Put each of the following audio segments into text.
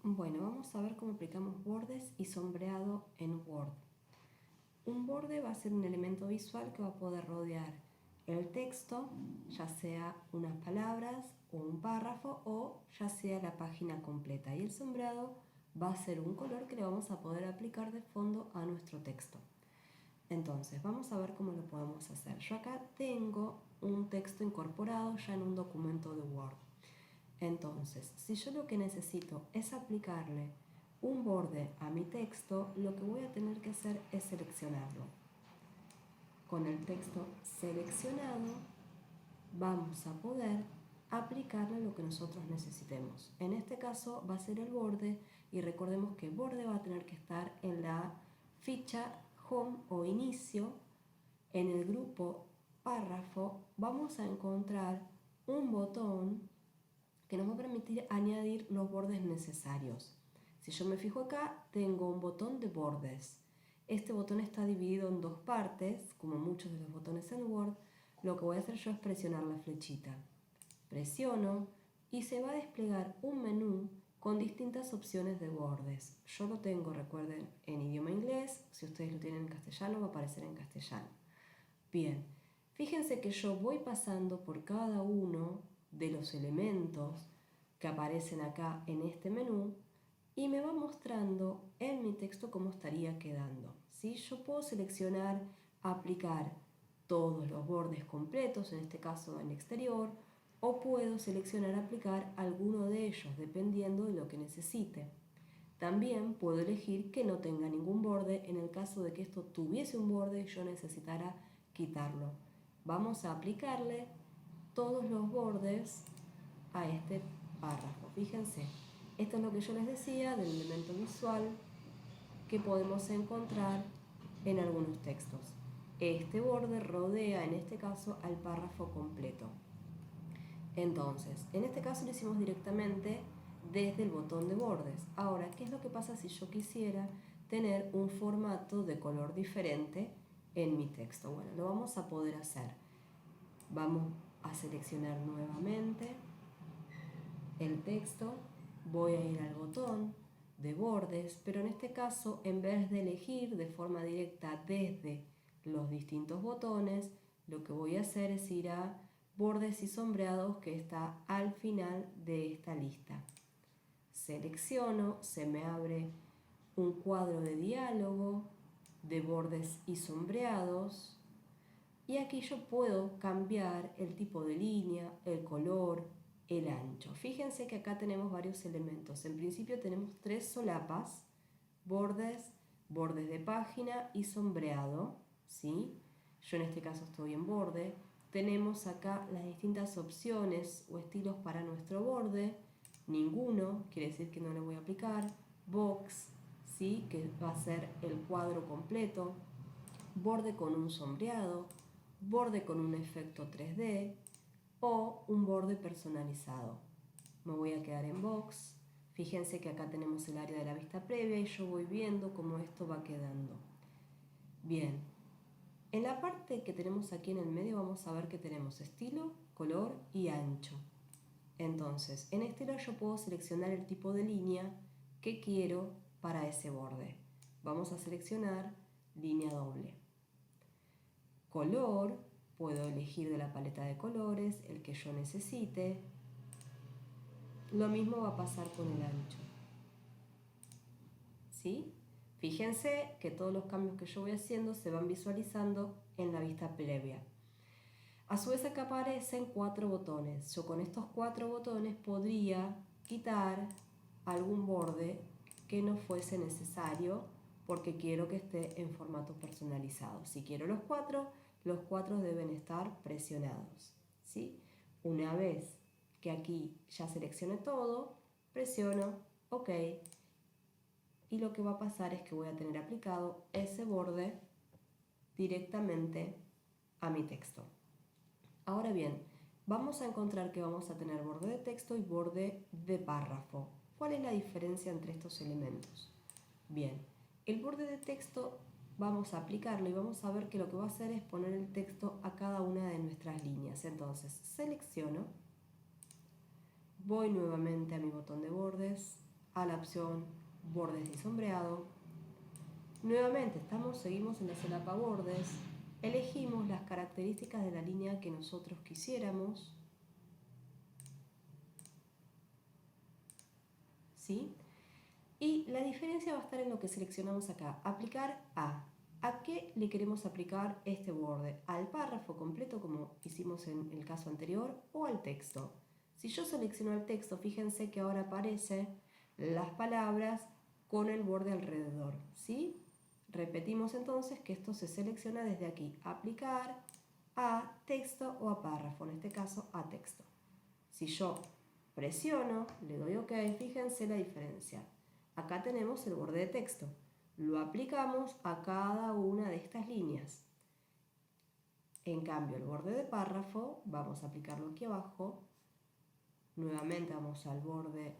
Bueno, vamos a ver cómo aplicamos bordes y sombreado en Word. Un borde va a ser un elemento visual que va a poder rodear el texto, ya sea unas palabras o un párrafo o ya sea la página completa. Y el sombreado va a ser un color que le vamos a poder aplicar de fondo a nuestro texto. Entonces, vamos a ver cómo lo podemos hacer. Yo acá tengo un texto incorporado ya en un documento de Word. Entonces, si yo lo que necesito es aplicarle un borde a mi texto, lo que voy a tener que hacer es seleccionarlo. Con el texto seleccionado vamos a poder aplicarle lo que nosotros necesitemos. En este caso va a ser el borde y recordemos que el borde va a tener que estar en la ficha home o inicio. En el grupo párrafo vamos a encontrar un botón que nos va a permitir añadir los bordes necesarios. Si yo me fijo acá, tengo un botón de bordes. Este botón está dividido en dos partes, como muchos de los botones en Word. Lo que voy a hacer yo es presionar la flechita. Presiono y se va a desplegar un menú con distintas opciones de bordes. Yo lo tengo, recuerden, en idioma inglés. Si ustedes lo tienen en castellano, va a aparecer en castellano. Bien, fíjense que yo voy pasando por cada uno de los elementos que aparecen acá en este menú y me va mostrando en mi texto cómo estaría quedando. ¿Sí? Yo puedo seleccionar aplicar todos los bordes completos, en este caso en exterior, o puedo seleccionar aplicar alguno de ellos dependiendo de lo que necesite. También puedo elegir que no tenga ningún borde en el caso de que esto tuviese un borde y yo necesitara quitarlo. Vamos a aplicarle todos los bordes a este párrafo. Fíjense, esto es lo que yo les decía del elemento visual que podemos encontrar en algunos textos. Este borde rodea, en este caso, al párrafo completo. Entonces, en este caso lo hicimos directamente desde el botón de bordes. Ahora, ¿qué es lo que pasa si yo quisiera tener un formato de color diferente en mi texto? Bueno, lo vamos a poder hacer. Vamos a seleccionar nuevamente el texto, voy a ir al botón de bordes, pero en este caso, en vez de elegir de forma directa desde los distintos botones, lo que voy a hacer es ir a bordes y sombreados, que está al final de esta lista. Selecciono, se me abre un cuadro de diálogo de bordes y sombreados y aquí yo puedo cambiar el tipo de línea, el color, el ancho. Fíjense que acá tenemos varios elementos. En principio tenemos 3 solapas, bordes, bordes de página y sombreado, ¿sí? Yo en este caso estoy en borde. Tenemos acá las distintas opciones o estilos para nuestro borde. Ninguno, quiere decir que no le voy a aplicar. Box, ¿sí? Que va a ser el cuadro completo. Borde con un sombreado, borde con un efecto 3D o un borde personalizado. Me voy a quedar en box. Fíjense que acá tenemos el área de la vista previa y yo voy viendo cómo esto va quedando. Bien, en la parte que tenemos aquí en el medio vamos a ver que tenemos estilo, color y ancho. Entonces, en estilo yo puedo seleccionar el tipo de línea que quiero para ese borde. Vamos a seleccionar línea doble. Color, puedo elegir de la paleta de colores el que yo necesite. Lo mismo va a pasar con el ancho. ¿Sí? Fíjense que todos los cambios que yo voy haciendo se van visualizando en la vista previa. A su vez acá aparecen 4 botones. Yo con estos 4 botones podría quitar algún borde que no fuese necesario porque quiero que esté en formato personalizado. Si quiero los 4 deben estar presionados, ¿sí? Una vez que aquí ya seleccione todo, presiono OK. Y lo que va a pasar es que voy a tener aplicado ese borde directamente a mi texto. Ahora bien, vamos a encontrar que vamos a tener borde de texto y borde de párrafo. ¿Cuál es la diferencia entre estos elementos? Bien, el borde de texto vamos a aplicarlo y vamos a ver que lo que va a hacer es poner el texto a cada una de nuestras líneas. Entonces, selecciono, voy nuevamente a mi botón de bordes, a la opción bordes y sombreado. Nuevamente seguimos en la solapa bordes, elegimos las características de la línea que nosotros quisiéramos, ¿sí? Y la diferencia va a estar en lo que seleccionamos acá, aplicar a. ¿A qué le queremos aplicar este borde? ¿Al párrafo completo como hicimos en el caso anterior o al texto? Si yo selecciono el texto, fíjense que ahora aparecen las palabras con el borde alrededor, ¿sí? Repetimos entonces que esto se selecciona desde aquí, aplicar a texto o a párrafo, en este caso a texto. Si yo presiono, le doy OK, fíjense la diferencia. Acá tenemos el borde de texto. Lo aplicamos a cada una de estas líneas. En cambio, el borde de párrafo, vamos a aplicarlo aquí abajo. Nuevamente vamos al borde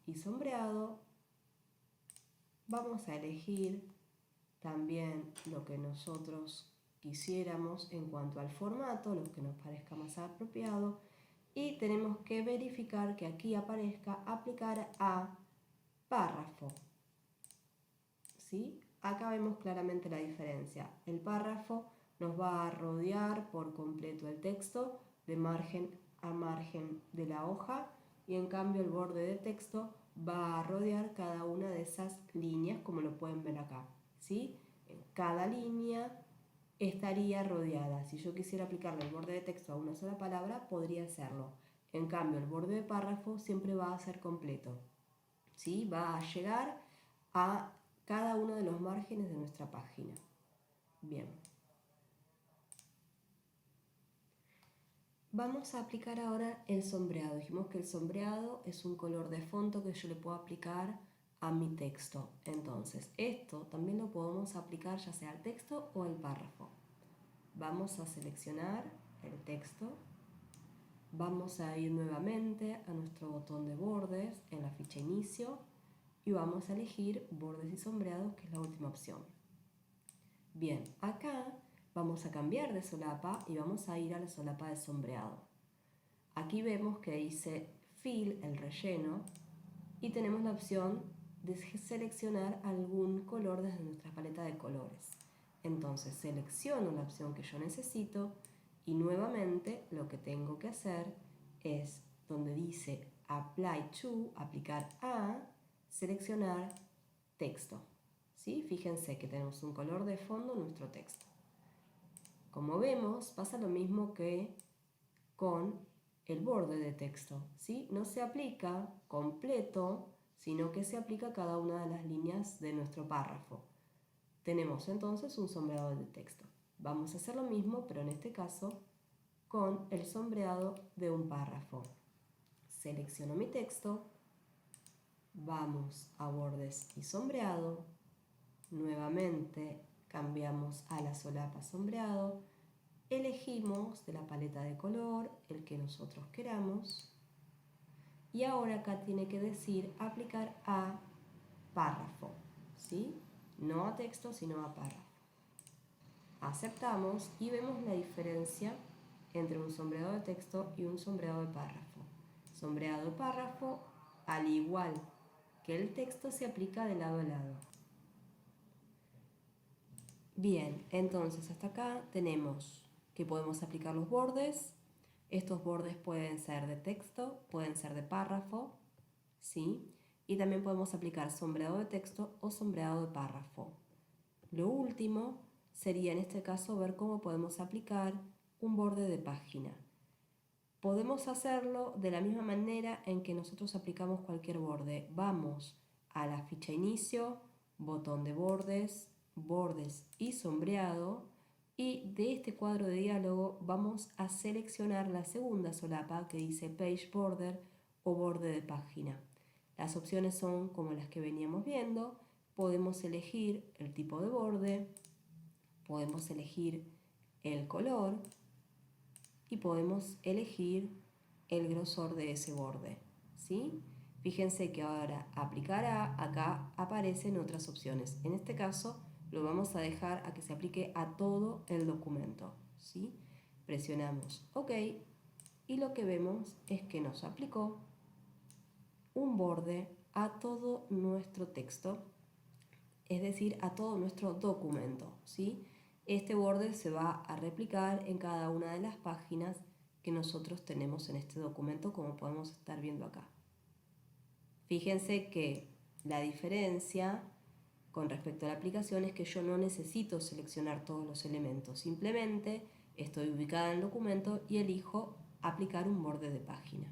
y sombreado. Vamos a elegir también lo que nosotros quisiéramos en cuanto al formato, lo que nos parezca más apropiado. Y tenemos que verificar que aquí aparezca aplicar a párrafo. ¿Sí? Acá vemos claramente la diferencia. El párrafo nos va a rodear por completo el texto de margen a margen de la hoja y en cambio el borde de texto va a rodear cada una de esas líneas como lo pueden ver acá, ¿sí? Cada línea estaría rodeada. Si yo quisiera aplicarle el borde de texto a una sola palabra, podría hacerlo. En cambio, el borde de párrafo siempre va a ser completo, ¿sí? Va a llegar a cada uno de los márgenes de nuestra página. Bien. Vamos a aplicar ahora el sombreado. Dijimos que el sombreado es un color de fondo que yo le puedo aplicar a mi texto. Entonces, esto también lo podemos aplicar ya sea al texto o al párrafo. Vamos a seleccionar el texto. Vamos a ir nuevamente a nuestro botón de bordes en la ficha inicio y vamos a elegir bordes y sombreados, que es la última opción. Bien, acá vamos a cambiar de solapa y vamos a ir a la solapa de sombreado. Aquí vemos que dice fill, el relleno, y tenemos la opción de seleccionar algún color desde nuestra paleta de colores. Entonces selecciono la opción que yo necesito y nuevamente lo que tengo que hacer es donde dice apply to, aplicar a, seleccionar texto. ¿Sí? Fíjense que tenemos un color de fondo en nuestro texto. Como vemos, pasa lo mismo que con el borde de texto, ¿sí? No se aplica completo, sino que se aplica a cada una de las líneas de nuestro párrafo. Tenemos entonces un sombreado de texto. Vamos a hacer lo mismo, pero en este caso con el sombreado de un párrafo. Selecciono mi texto, vamos a bordes y sombreado, nuevamente cambiamos a la solapa sombreado, elegimos de la paleta de color el que nosotros queramos y ahora acá tiene que decir aplicar a párrafo, ¿sí? No a texto, sino a párrafo. Aceptamos y vemos la diferencia entre un sombreado de texto y un sombreado de párrafo. Sombreado de párrafo, al igual que el texto, se aplica de lado a lado. Bien, entonces hasta acá tenemos que podemos aplicar los bordes. Estos bordes pueden ser de texto, pueden ser de párrafo, ¿sí? Y también podemos aplicar sombreado de texto o sombreado de párrafo. Lo último sería en este caso ver cómo podemos aplicar un borde de página. Podemos hacerlo de la misma manera en que nosotros aplicamos cualquier borde. Vamos a la ficha inicio, botón de bordes, bordes y sombreado, y de este cuadro de diálogo vamos a seleccionar la segunda solapa que dice Page Border o borde de página. Las opciones son como las que veníamos viendo. Podemos elegir el tipo de borde, podemos elegir el color y podemos elegir el grosor de ese borde, ¿sí? Fíjense que ahora aplicar a, acá aparecen otras opciones. En este caso lo vamos a dejar a que se aplique a todo el documento, ¿sí? Presionamos OK y lo que vemos es que nos aplicó un borde a todo nuestro texto, es decir, a todo nuestro documento, ¿sí? Este borde se va a replicar en cada una de las páginas que nosotros tenemos en este documento, como podemos estar viendo acá. Fíjense que la diferencia con respecto a la aplicación es que yo no necesito seleccionar todos los elementos, simplemente estoy ubicada en el documento y elijo aplicar un borde de página.